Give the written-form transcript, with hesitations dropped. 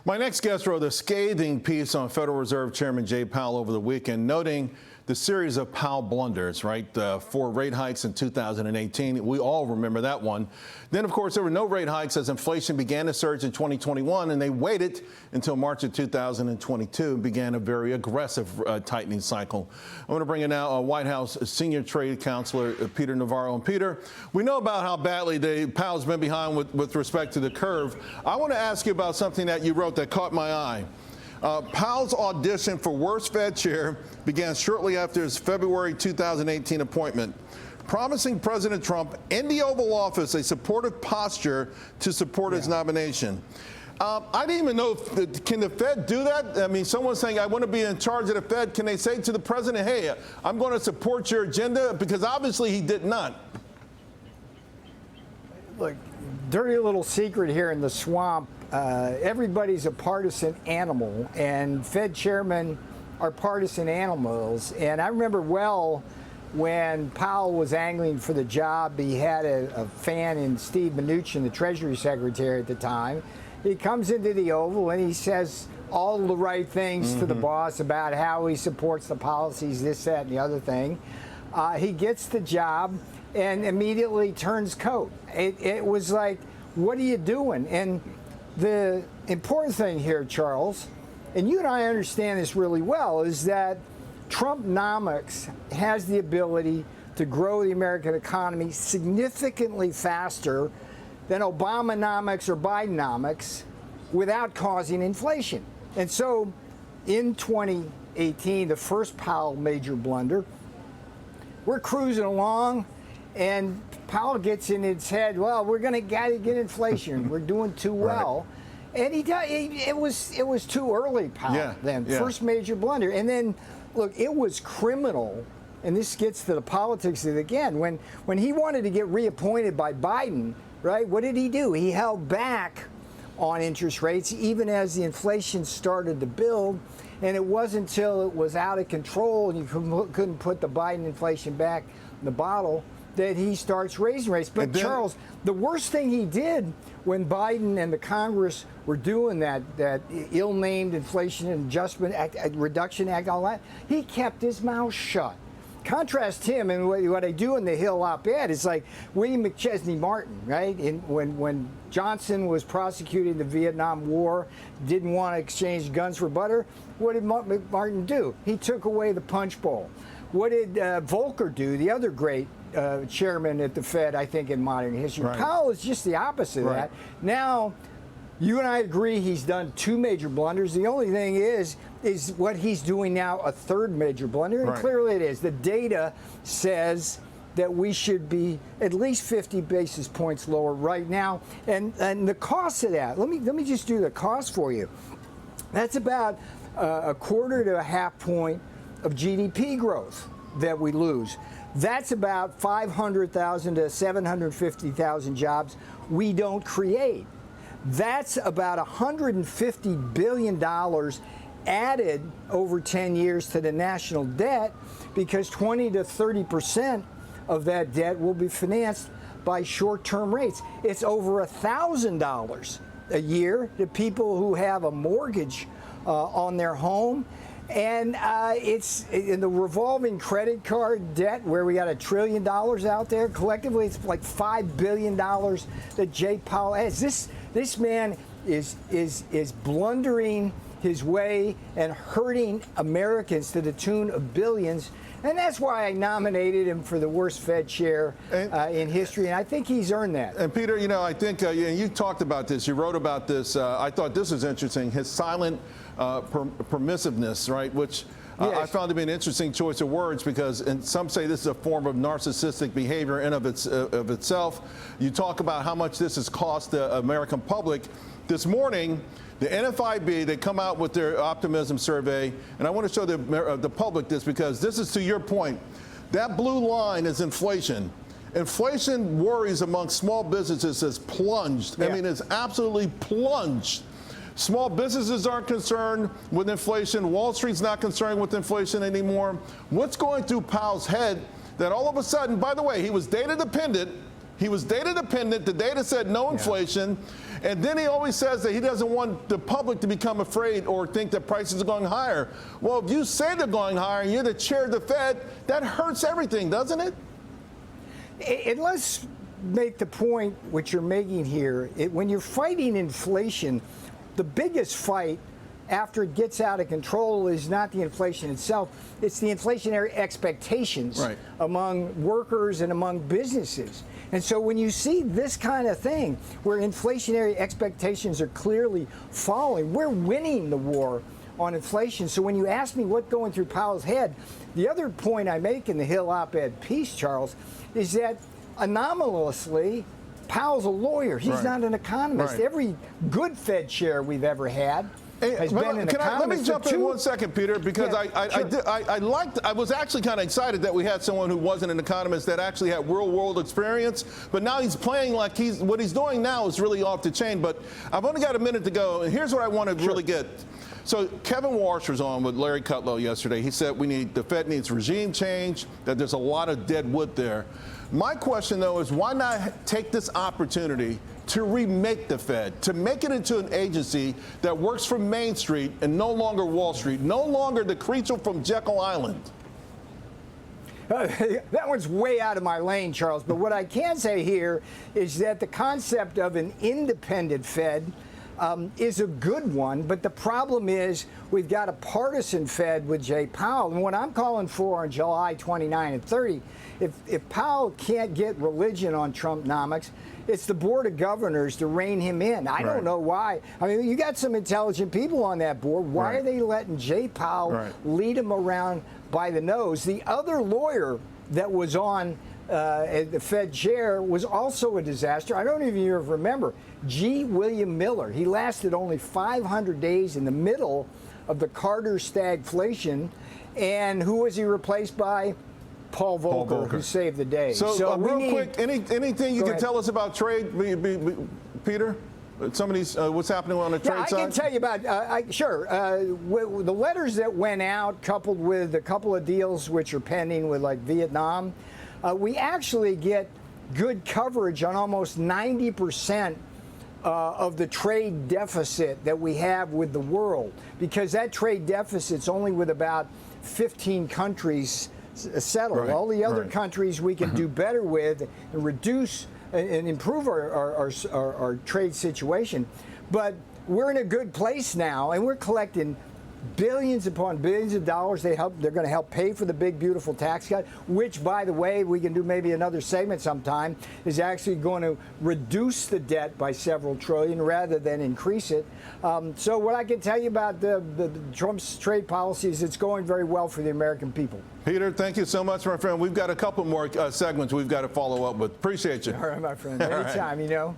My next guest wrote a scathing piece on Federal Reserve Chairman Jay Powell over the weekend, noting the series of Powell blunders, right? 4 rate hikes in 2018. We all remember that one. Then, of course, there were no rate hikes as inflation began to surge in 2021, and they waited until March of 2022 and began a very aggressive tightening cycle. I want to bring in now White House Senior Trade Counselor Peter Navarro. And Peter, we know about how badly Powell's been behind with respect to the curve. I want to ask you about something that you wrote that caught my eye. Powell's audition for worst Fed chair began shortly after his February 2018 appointment, promising President Trump in the Oval Office a supportive posture to support his nomination. I didn't even know, can the Fed do that? I mean, someone's saying, I want to be in charge of the Fed. Can they say to the president, hey, I'm going to support your agenda? Because obviously he did not. Look, dirty little secret here in the swamp. Everybody's a partisan animal, and Fed chairmen are partisan animals. And I remember well when Powell was angling for the job, he had a fan in Steve Mnuchin, the Treasury Secretary at the time. He comes into the Oval and he says all the right things to the boss about how he supports the policies, this, that, and the other thing. He gets the job and immediately turns coat. It was like, what are you doing? And the important thing here, Charles, and you and I understand this really well, is that Trump-nomics has the ability to grow the American economy significantly faster than Obama-nomics or Biden-nomics without causing inflation. And so in 2018, the first Powell major blunder, we're cruising along, and Powell gets in his head, well, we're going to get inflation. We're doing too well. Right. And it was too early, Powell, then. First major blunder. And then, look, it was criminal, and this gets to the politics of it again. When he wanted to get reappointed by Biden, right, what did he do? He held back on interest rates even as the inflation started to build. And it wasn't until it was out of control and you couldn't put the Biden inflation back in the bottle that he starts raising rates. But Charles, the worst thing he did when Biden and the Congress were doing that ill-named Inflation Adjustment Act, Reduction Act, all that, he kept his mouth shut. Contrast him, and what I do in the Hill op-ed is like William McChesney Martin, right? When Johnson was prosecuting the Vietnam War, didn't want to exchange guns for butter, what did Martin do? He took away the punch bowl. What did Volcker do, the other great chairman at the Fed, I think, in modern history? Right. Powell is just the opposite of that. Now, you and I agree he's done 2 major blunders. The only thing is what he's doing now a 3rd major blunder, and clearly it is. The data says that we should be at least 50 basis points lower right now, and the cost of that. Let me just do the cost for you. That's about a quarter to a half point of GDP growth that we lose. That's about 500,000 to 750,000 jobs we don't create. That's about $150 billion added over 10 years to the national debt, because 20 to 30% of that debt will be financed by short-term rates. It's over $1,000 a year to people who have a mortgage on their home. And it's in the revolving credit card debt, where we got $1 trillion out there. Collectively, it's like $5 billion that Jay Powell has. This man is blundering his way and hurting Americans to the tune of billions. And that's why I nominated him for the worst Fed chair in history, and I think he's earned that. And Peter, you know, I think you talked about this. You wrote about this. I thought this was interesting. His silent permissiveness, right? Which I found to be an interesting choice of words, because some say this is a form of narcissistic behavior in of itself. You talk about how much this has cost the American public. This morning, the NFIB, they come out with their optimism survey, and I want to show the public this, because this is to your point. That blue line is inflation. Inflation worries among small businesses has plunged. I mean, it's absolutely plunged. Small businesses aren't concerned with inflation. Wall Street's not concerned with inflation anymore. What's going through Powell's head that all of a sudden, by the way, he was data dependent, He was data dependent. The data said no inflation. And then he always says that he doesn't want the public to become afraid or think that prices are going higher. Well, if you say they're going higher and you're the chair of the Fed, that hurts everything, doesn't it? And let's make the point which you're making here. When you're fighting inflation, the biggest fight after it gets out of control is not the inflation itself, it's the inflationary expectations among workers and among businesses. And so when you see this kind of thing where inflationary expectations are clearly falling, we're winning the war on inflation. So when you ask me what's going through Powell's head, the other point I make in the Hill op-ed piece, Charles, is that anomalously, Powell's a lawyer. He's not an economist. Every good Fed chair we've ever had has been an economist. Let me jump in 1 second, Peter, because I was actually kind of excited that we had someone who wasn't an economist that actually had real-world experience, but now he's playing like what he's doing now is really off the chain. But I've only got a minute to go, and here's what I want to really get. So Kevin Walsh was on with Larry Kudlow yesterday. He said the Fed needs regime change, that there's a lot of dead wood there. My question, though, is why not take this opportunity to remake the Fed, to make it into an agency that works for Main Street and no longer Wall Street, no longer the creature from Jekyll Island? That one's way out of my lane, Charles. But what I can say here is that the concept of an independent Fed is a good one, but the problem is we've got a partisan Fed with Jay Powell. And what I'm calling for on July 29 and 30, if Powell can't get religion on Trumpnomics, it's the Board of Governors to rein him in. I don't know why. I mean, you got some intelligent people on that board. Why are they letting Jay Powell lead him around by the nose? The other lawyer that was on the Fed chair was also a disaster. I don't even remember. G. William Miller. He lasted only 500 days in the middle of the Carter stagflation. And who was he replaced by? Paul Volcker, who saved the day. So real quick, anything you can tell us about trade, Peter? Some of these, what's happening on the trade side? I can tell you about, the letters that went out, coupled with a couple of deals which are pending with like Vietnam, we actually get good coverage on almost 90% of the trade deficit that we have with the world, because that trade deficit's only with about 15 countries settled. All the other countries we can do better with and reduce and improve our trade situation. But we're in a good place now, and we're collecting billions upon billions of dollars. They're going to help pay for the big, beautiful tax cut, which, by the way, we can do maybe another segment sometime, is actually going to reduce the debt by several trillion rather than increase it. So what I can tell you about the Trump's trade policies, it's going very well for the American people. Peter, thank you so much, my friend. We've got a couple more segments we've got to follow up with. Appreciate you. All right, my friend. Anytime, you know.